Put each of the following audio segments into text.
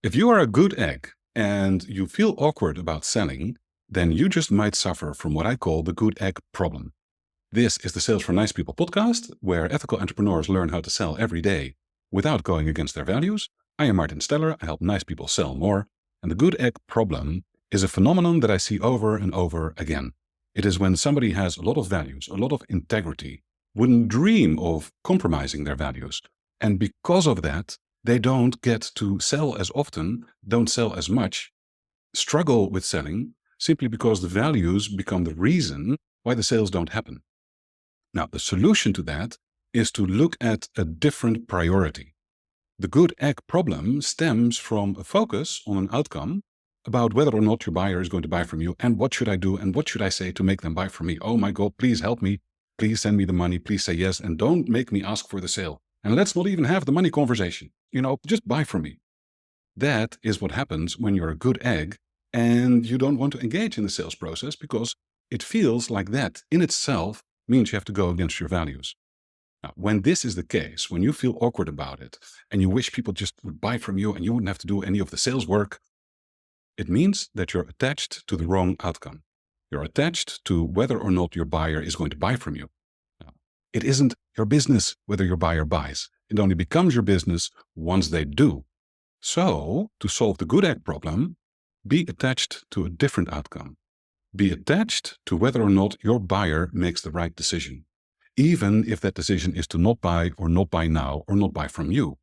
If you are a good egg and you feel awkward about selling, then you just might suffer from what I call the good egg problem. This is the Sales for Nice People podcast, where ethical entrepreneurs learn how to sell every day without going against their values. I am Martin Steller. I help nice people sell more. And the good egg problem is a phenomenon that I see over and over again. It is when somebody has a lot of values, a lot of integrity, wouldn't dream of compromising their values. And because of that, they don't get to sell as often, don't sell as much, struggle with selling simply because the values become the reason why the sales don't happen. Now, the solution to that is to look at a different priority. The good egg problem stems from a focus on an outcome about whether or not your buyer is going to buy from you and what should I do and what should I say to make them buy from me. Oh my God, please help me. Please send me the money. Please say yes. And don't make me ask for the sale. And let's not even have the money conversation. Just buy from me. That is what happens when you're a good egg and you don't want to engage in the sales process because it feels like that in itself means you have to go against your values. Now, when this is the case, when you feel awkward about it and you wish people just would buy from you and you wouldn't have to do any of the sales work, it means that you're attached to the wrong outcome. You're attached to whether or not your buyer is going to buy from you. Now, it isn't your business whether your buyer buys. It only becomes your business once they do. So, to solve the good egg problem, be attached to a different outcome. Be attached to whether or not your buyer makes the right decision, even if that decision is to not buy or not buy now or not buy from you.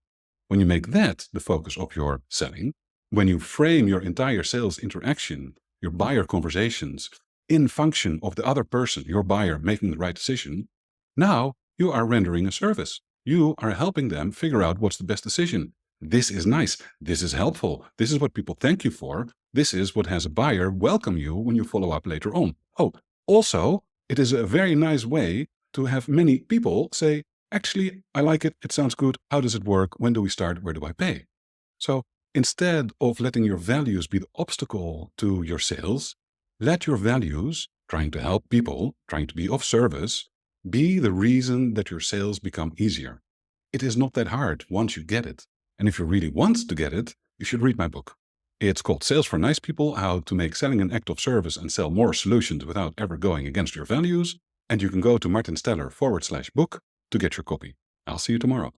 When you make that the focus of your selling, when you frame your entire sales interaction, your buyer conversations, in function of the other person, your buyer, making the right decision, now you are rendering a service. You are helping them figure out what's the best decision. This is nice. This is helpful. This is what people thank you for. This is what has a buyer welcome you when you follow up later on. Oh, also, it is a very nice way to have many people say, actually, I like it. It sounds good. How does it work? When do we start? Where do I pay? So instead of letting your values be the obstacle to your sales, let your values, trying to help people, trying to be of service, be the reason that your sales become easier. It is not that hard once you get it. And if you really want to get it, you should read my book. It's called Sales for Nice People, How to Make Selling an Act of Service and Sell More Solutions Without Ever Going Against Your Values. And you can go to martinsteller.com/book to get your copy. I'll see you tomorrow.